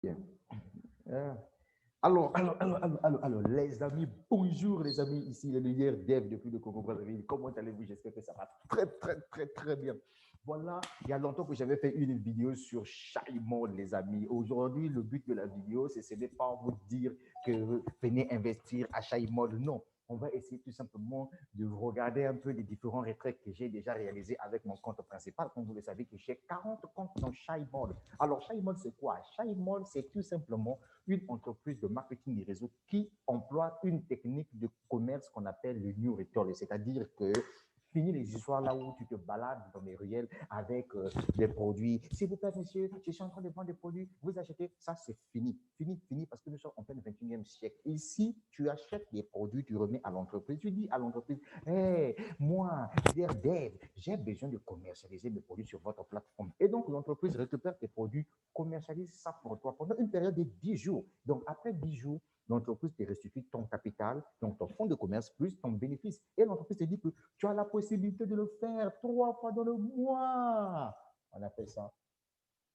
Bien. Euh, les amis, bonjour les amis, ici le meilleur dev depuis le Congo-Brazzaville. Comment allez-vous? J'espère que ça va très bien. Voilà, il y a longtemps que j'avais fait une vidéo sur Shaimon, les amis. Aujourd'hui, le but de la vidéo, ce n'est pas vous dire que venez investir à Shaimon. Non, on va essayer tout simplement de regarder un peu les différents retraits que j'ai déjà réalisés avec mon compte principal. Comme vous le savez, que j'ai 40 comptes dans Shaimon. Alors, Shaimon, c'est quoi? Shaimon, c'est tout simplement une entreprise de marketing des réseaux qui emploie une technique de commerce qu'on appelle le New Retail. C'est-à-dire que fini les histoires là où tu te balades dans les ruelles avec des produits. S'il vous plaît, monsieur, je suis en train de vendre des produits, vous achetez. Ça, c'est fini. Fini, parce que nous sommes en plein 21e siècle. Ici, tu achètes des produits, tu remets à l'entreprise. Tu dis à l'entreprise, hey, moi, Dev, j'ai besoin de commercialiser mes produits sur votre plateforme. Et donc, l'entreprise récupère tes produits, commercialise ça pour toi pendant une période de 10 jours. Donc, après 10 jours, l'entreprise te restitue ton capital, donc ton fonds de commerce plus ton bénéfice. Et l'entreprise te dit que tu as la possibilité de le faire 3 fois dans le mois. On appelle ça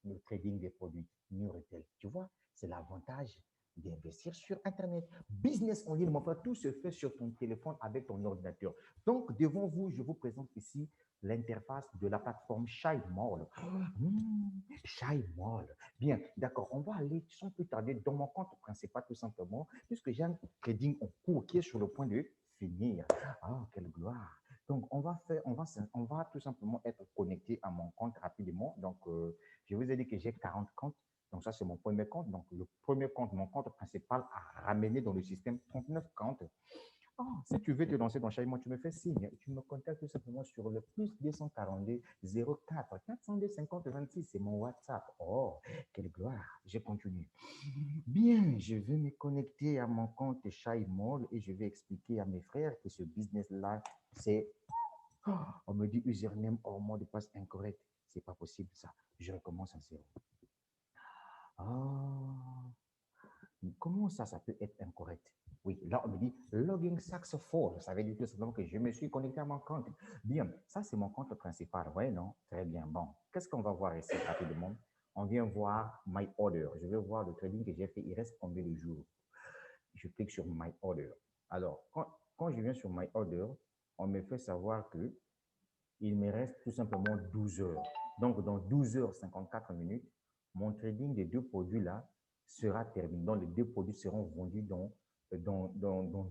le trading des produits New Retail. Tu vois, c'est l'avantage d'investir sur Internet. Business en ligne, mon frère, tout se fait sur ton téléphone avec ton ordinateur. Donc, devant vous, je vous présente ici l'interface de la plateforme ShyMall. ShyMall. Bien, d'accord. On va aller sans plus tarder dans mon compte principal, tout simplement, puisque j'ai un trading en cours qui est sur le point de finir. Ah, quelle gloire. Donc, on va tout simplement être connecté à mon compte rapidement. Donc, je vous ai dit que j'ai 40 comptes. Donc, ça, c'est mon premier compte. Donc, le premier compte, mon compte principal, a ramené dans le système 39 comptes. Oh, si tu veux te lancer dans Chaïmo, tu me fais signe. Tu me contactes tout simplement sur le plus 242 04 402 50 26. C'est mon WhatsApp. Oh, quelle gloire. Je continue. Bien, je vais me connecter à mon compte Chaïmol et je vais expliquer à mes frères que ce business-là, c'est. Oh, on me dit username hors mot de passe incorrect. C'est pas possible ça. Je recommence à zéro. Ah, comment ça peut être incorrect? Oui, là, on me dit login successful. Ça veut dire tout simplement que je me suis connecté à mon compte. Bien, ça, c'est mon compte principal. Oui, non? Très bien. Bon, qu'est-ce qu'on va voir ici rapidement? On vient voir My Order. Je vais voir le trading que j'ai fait. Il reste combien de jours? Je clique sur My Order. Alors, quand je viens sur My Order, on me fait savoir que il me reste tout simplement 12 heures. Donc, dans 12h54 mon trading des deux produits-là sera terminé. Donc, les deux produits seront vendus dans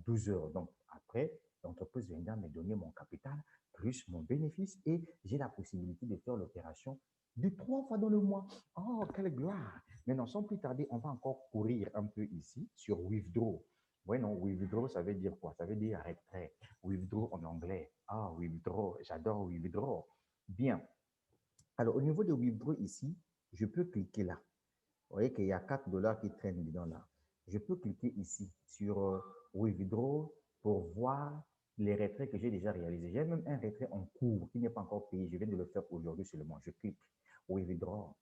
12 heures. Donc, après, l'entreprise viendra me donner mon capital plus mon bénéfice et j'ai la possibilité de faire l'opération de 3 fois dans le mois. Oh, quelle gloire! Maintenant, sans plus tarder, on va encore courir un peu ici sur Withdraw. Oui, non, withdraw, ça veut dire quoi? Ça veut dire retrait. Withdraw en anglais. Ah, withdraw, j'adore withdraw. Bien. Alors, au niveau de withdraw ici, je peux cliquer là. Vous voyez qu'il y a 4 dollars qui traînent dedans là. Je peux cliquer ici sur withdraw pour voir les retraits que j'ai déjà réalisés. J'ai même un retrait en cours qui n'est pas encore payé. Je viens de le faire aujourd'hui seulement. Je clique withdraw.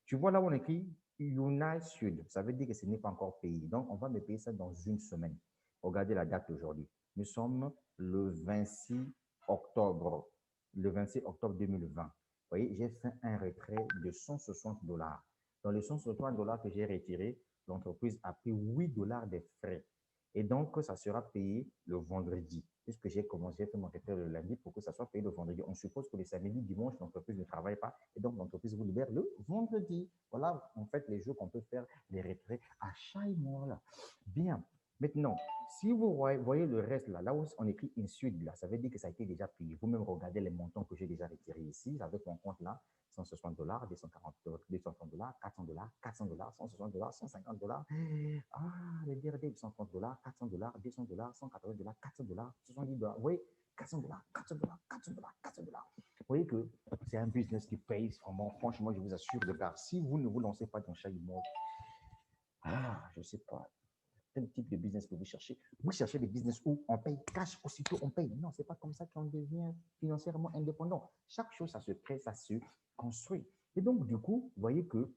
Tu vois là où on écrit Unite Sud. Ça veut dire que ce n'est pas encore payé. Donc, on va me payer ça dans une semaine. Regardez la date aujourd'hui. Nous sommes le 26 octobre. Le 26 octobre 2020. Vous voyez, j'ai fait un retrait de 160 dollars. Dans les 160 dollars que j'ai retirés, l'entreprise a pris 8 dollars de frais. Et donc, ça sera payé le vendredi, puisque j'ai commencé à faire mon retrait le lundi pour que ça soit payé le vendredi. On suppose que les samedis, dimanche, l'entreprise ne travaille pas et donc l'entreprise vous libère le vendredi. Voilà, en fait, les jours qu'on peut faire les retraits à chaque mois. Là. Bien. Maintenant, si vous voyez le reste là, là où on écrit in suite, là, ça veut dire que ça a été déjà payé. Vous-même regardez les montants que j'ai déjà retirés ici avec mon compte là. 160 dollars, 240, 230 dollars, 400 dollars, 400 dollars, 160 dollars, 150 dollars. Ah, les DRD, 130 dollars, 400 dollars, 200 dollars, 180 dollars, 400 dollars, 70 dollars. Oui, 400 dollars, 400 dollars, 400 dollars, 400 dollars. Vous voyez que c'est un business qui paye vraiment. Franchement, je vous assure, de gars, si vous ne vous lancez pas dans chaque mode, je ne sais pas, quel type de business que vous cherchez. Vous cherchez des business où on paye cash, aussitôt on paye. Non, ce n'est pas comme ça qu'on devient financièrement indépendant. Chaque chose, ça se crée, ça se construit. Et donc, du coup, vous voyez que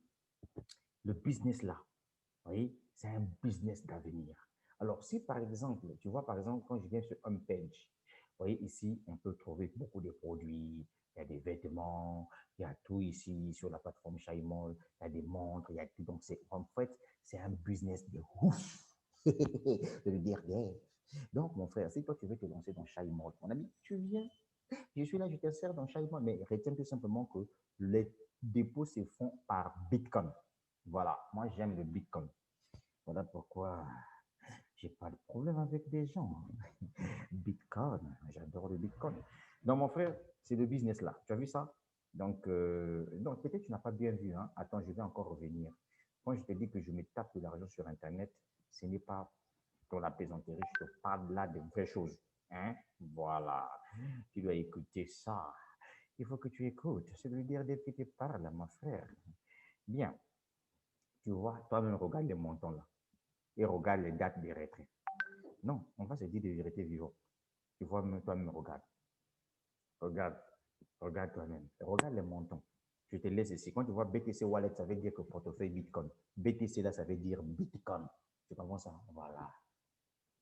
le business là, vous voyez, c'est un business d'avenir. Alors, si par exemple, tu vois, par exemple, quand je viens sur Homepage, vous voyez, ici, on peut trouver beaucoup de produits, Il y a des vêtements, il y a tout ici sur la plateforme Shaimol, il y a des montres, il y a tout. Donc, en fait, c'est un business de ouf. De le dire, yeah. Donc, mon frère, si toi, tu veux te lancer dans Shaimol, mon ami, tu viens, je suis là, je t'insère dans Shaimol, mais retiens tout simplement que les dépôts se font par Bitcoin. Voilà, moi, j'aime le Bitcoin. Voilà pourquoi j'ai pas de problème avec des gens. Bitcoin, j'adore le Bitcoin. Donc, mon frère, c'est le business là. Tu as vu ça? Donc peut-être tu n'as pas bien vu. Hein? Attends, je vais encore revenir. Quand je te dis que je me tape de l'argent sur Internet, ce n'est pas pour la plaisanterie. Je te parle là de vraies choses. Hein? Voilà. Tu dois écouter ça. Il faut que tu écoutes. C'est de lui dire dès que tu parles, mon frère. Bien. Tu vois, toi-même, regarde les montants là. Et regarde les dates des retraits. Non, on va se dire des vérités vivantes. Tu vois, toi-même, regarde. Regarde. Regarde toi-même. Regarde les montants. Je te laisse ici. Quand tu vois BTC Wallet, ça veut dire que portefeuille Bitcoin. BTC là, ça veut dire Bitcoin. Tu comprends ça? Voilà.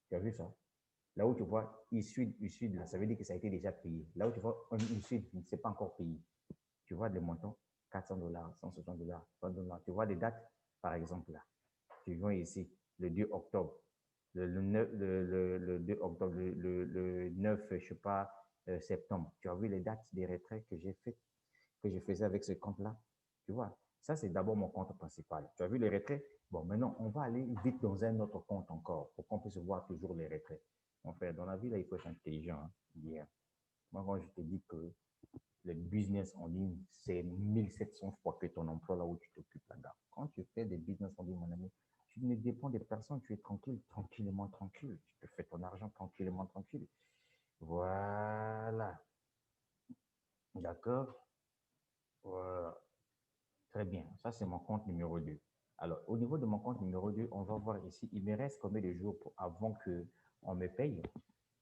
Tu as vu ça? Là où tu vois issu là, ça veut dire que ça a été déjà payé. Là où tu vois issu, c'est pas encore payé. Tu vois les montants, 400 $, 160 $, 100 $. Tu vois les dates, par exemple là. Tu viens ici, le 2 octobre, le 2 octobre, le 9, je ne sais pas, septembre. Tu as vu les dates des retraits que j'ai fait, que je faisais avec ce compte-là? Tu vois, ça, c'est d'abord mon compte principal. Tu as vu les retraits? Bon, maintenant, on va aller vite dans un autre compte encore pour qu'on puisse voir toujours les retraits. Mon frère, dans la vie, là, il faut être intelligent. Hein? Yeah. Moi, quand je te dis que le business en ligne, c'est 1700 fois que ton emploi là où tu t'occupes là-bas. Quand tu fais des business en ligne, mon ami, tu ne dépends des personnes, tu es tranquille, tranquillement tranquille. Tu te fais ton argent tranquillement tranquille. Voilà. D'accord? Voilà. Très bien. Ça, c'est mon compte numéro 2. Alors, au niveau de mon compte numéro 2, on va voir ici, il me reste combien de jours avant qu'on me paye?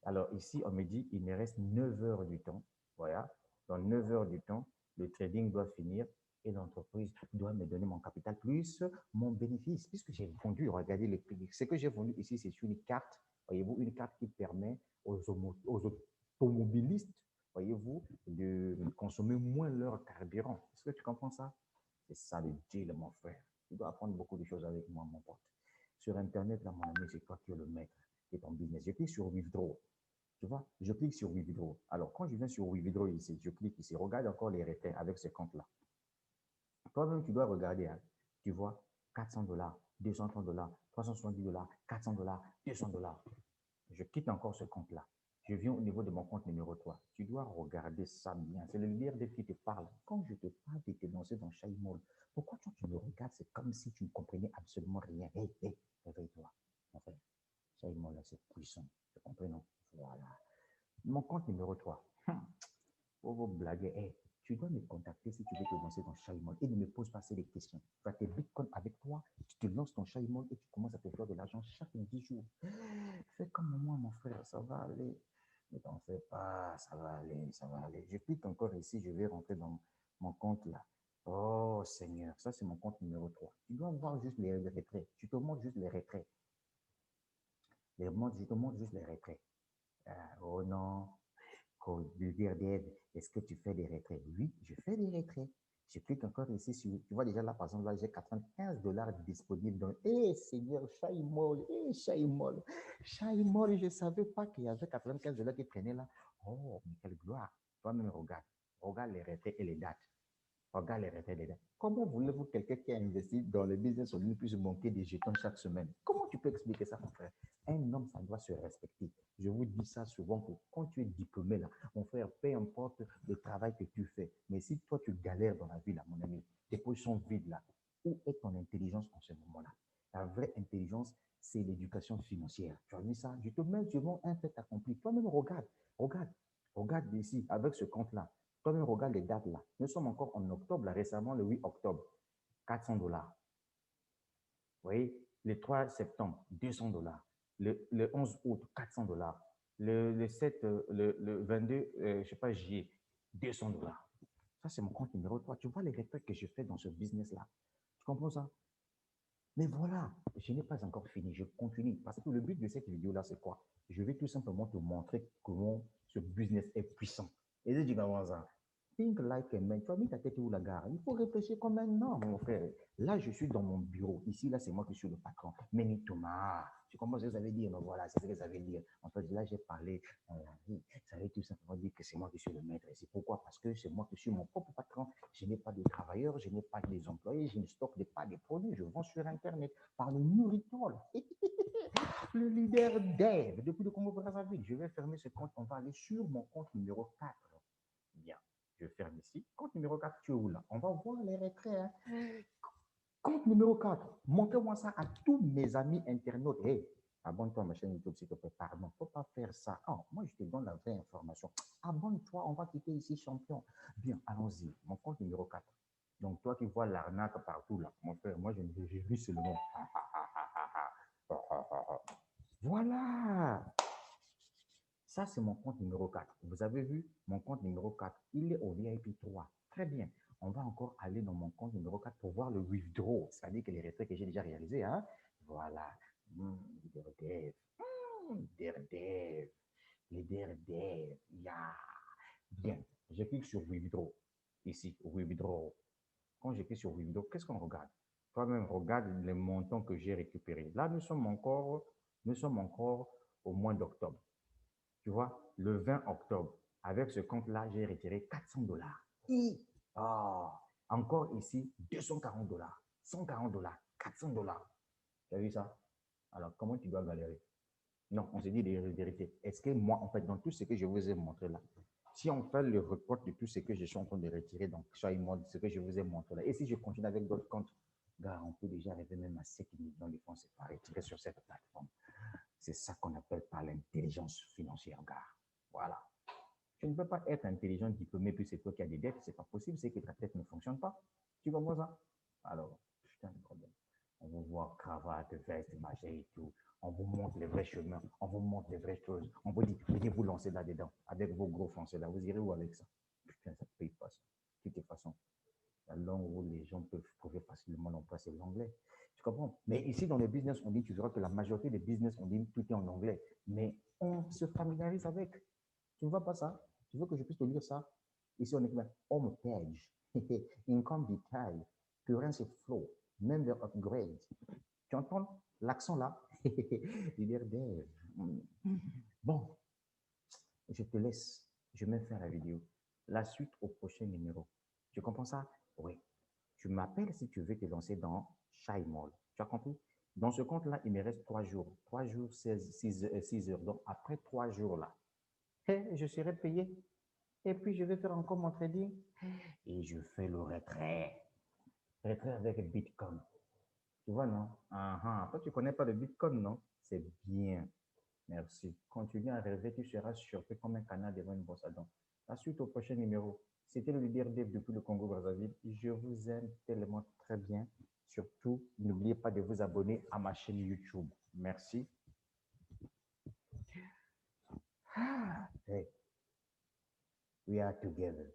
Alors, ici, on me dit, il me reste 9 heures du temps. Voilà. Dans 9 heures du temps, le trading doit finir et l'entreprise doit me donner mon capital plus mon bénéfice, puisque j'ai vendu, regardez le prix. Ce que j'ai vendu ici, c'est une carte, voyez-vous, une carte qui permet aux automobilistes, voyez-vous, de consommer moins leur carburant. Est-ce que tu comprends ça? C'est ça le deal, mon frère. Tu dois apprendre beaucoup de choses avec moi, mon pote. Sur Internet, là, mon ami, c'est toi qui es le maître de ton business. Je clique sur Withdraw. Tu vois, je clique sur Withdraw. Alors, quand je viens sur Withdraw ici, je clique ici. Regarde encore les retraits avec ce compte-là. Toi-même, tu dois regarder. Hein. Tu vois, 400 $, 230 $, 370 $, 400 $, 200 $. Je quitte encore ce compte-là. Je viens au niveau de mon compte numéro 3. Tu dois regarder ça bien. C'est le leader qui te parle. Quand je te parle de te lancer dans Shaimol, pourquoi tu me regardes? C'est comme si tu ne comprenais absolument rien. Hé, hé, réveille-toi. En fait, Shaimol, c'est puissant. Tu comprends, non? Voilà. Mon compte numéro 3. Pour vous blaguer, hey, tu dois me contacter si tu veux te lancer dans Shaimol et ne me pose pas ces questions. Tu as tes bitcoins avec toi, tu te lances dans Shaimol et tu commences à te faire de l'argent chaque 10 jours. Fais comme moi, mon frère, ça va aller. Ne t'en fais pas, ça va aller, ça va aller. Je clique encore ici, je vais rentrer dans mon compte là. Oh Seigneur, ça c'est mon compte numéro 3. Tu dois voir juste les retraits. Tu te montres juste les retraits. Je te montre juste les retraits. Oh non, est-ce que tu fais des retraits? Oui, je fais des retraits. Je clique encore ici sur, tu vois déjà là, par exemple, là, j'ai 95 $ disponibles. Donc, hé, Seigneur, Shaimol, hé, Shaimol, Shaimol, je ne savais pas qu'il y avait 95 $ qui prenaient là. Oh, mais quelle gloire. Toi-même, regarde. Regarde les retraits et les dates. Regarde les retraits et les dates. Comment voulez-vous que quelqu'un qui a investi dans le business en ligne puisse manquer des jetons chaque semaine? Comment tu peux expliquer ça, mon frère? Un homme, ça doit se respecter. Je vous dis ça souvent que quand tu es diplômé, là, mon frère, peu importe le travail que tu fais, mais si toi, tu galères dans la vie, là, mon ami, tes poches sont vides, là, où est ton intelligence en ce moment-là? La vraie intelligence, c'est l'éducation financière. Tu as vu ça? Je te mets devant un fait accompli. Toi-même, regarde, regarde, regarde ici, avec ce compte-là. Toi-même, regarde les dates là. Nous sommes encore en octobre, là, récemment, le 8 octobre, 400 $. Vous voyez, le 3 septembre, 200 $. Le 11 août, 400 $. Le 7, le 22, je ne sais pas, juillet, 200 $. Ça, c'est mon compte numéro 3. Tu vois les retraits que je fais dans ce business-là. Tu comprends ça? Mais voilà, je n'ai pas encore fini. Je continue. Parce que le but de cette vidéo-là, c'est quoi? Je vais tout simplement te montrer comment ce business est puissant. Et je dis comment ça? Think like a man. Tu as mis ta tête où la gare? Il faut réfléchir comme un homme, mon frère. Là, je suis dans mon bureau. Ici, là, c'est moi qui suis le patron. Mais Thomas, tu comprends ce que ça veut dire? Mais voilà, c'est ce que ça veut dire. En fait, là, j'ai parlé. Ça veut tout simplement dire que c'est moi qui suis le maître. Et c'est pourquoi? Parce que c'est moi qui suis mon propre patron. Je n'ai pas de travailleurs, je n'ai pas des employés, je ne stocke pas des produits. Je vends sur Internet par le Nourritol. Le leader dev depuis le Congo-Brazzaville. Je vais fermer ce compte. On va aller sur mon compte numéro 4. Bien. Je ferme ici. Compte numéro 4, tu es où là? On va voir les retraits. Hein? Compte numéro 4, montrez-moi ça à tous mes amis internautes. Hey, abonne-toi à ma chaîne YouTube, s'il te plaît. Pardon, il ne faut pas faire ça. Oh, moi, je te donne la vraie information. Abonne-toi, on va quitter ici, champion. Bien, allons-y. Mon compte numéro 4. Donc, toi qui vois l'arnaque partout, là, mon frère, moi, j'ai vu seulement. Voilà. Ça, c'est mon compte numéro 4. Vous avez vu mon compte numéro 4. Il est au VIP 3. Très bien. On va encore aller dans mon compte numéro 4 pour voir le withdraw, c'est-à-dire que les retraits que j'ai déjà réalisés. Hein? Voilà. Leader dev. Leader dev. Leader dev. Yeah. Bien. Je clique sur withdraw. Ici, withdraw. Quand je clique sur withdraw, qu'est-ce qu'on regarde? Toi-même, regarde les montants que j'ai récupérés. Là, nous sommes encore au mois d'octobre. Tu vois, le 20 octobre, avec ce compte-là, j'ai retiré 400 dollars. Oh, encore ici, 240 dollars, 140 dollars, 400 dollars. Tu as vu ça? Alors, comment tu dois galérer? Non, on s'est dit des vérités. Est-ce que moi, en fait, dans tout ce que je vous ai montré là, si on fait le report de tout ce que je suis en train de retirer, donc chaque mois, ce que je vous ai montré là, et si je continue avec d'autres comptes, gars, on peut déjà arriver même à 7 millions de francs CFA retirés sur cette plateforme. C'est ça qu'on appelle par l'intelligence financière, gars. Voilà. Tu ne peux pas être intelligent, diplômé, puis c'est toi qui as des dettes. C'est pas possible, c'est que ta tête ne fonctionne pas. Tu comprends ça? Alors, putain de problème. On vous voit cravate, veste, machin et tout. On vous montre les vrais chemins, on vous montre les vraies choses. On vous dit, venez vous lancer là-dedans, avec vos gros français là. Vous irez où avec ça? Putain, ça ne paye pas ça. De toute façon, la langue où les gens peuvent trouver facilement l'emploi, c'est l'anglais. Tu comprends? Mais ici, dans le business, on dit, tu verras que la majorité des business, on dit tout est en anglais. Mais on se familiarise avec. Tu ne vois pas ça? Tu veux que je puisse te lire ça? Ici, on écrit home page, income detail, currency flow, member upgrade. Tu entends l'accent là? Bon, je te laisse. Je vais faire la vidéo. La suite au prochain numéro. Tu comprends ça? Oui. Tu m'appelles si tu veux te lancer dans Shy Mall. Tu as compris? Dans ce compte-là, il me reste 3 jours. 3 jours, 6 heures. Donc, après 3 jours là, je serai payé. Et puis, je vais faire encore mon trading. Et je fais le retrait. Retrait avec Bitcoin. Tu vois, non? Toi, tu ne connais pas le Bitcoin, non? C'est bien. Merci. Continue à rêver, tu seras surpris comme un canard devant une brosse à dents. La suite au prochain numéro. C'était le leader Dev depuis le Congo-Brazzaville. Je vous aime tellement très bien. Surtout, n'oubliez pas de vous abonner à ma chaîne YouTube. Merci. Hey, we are together.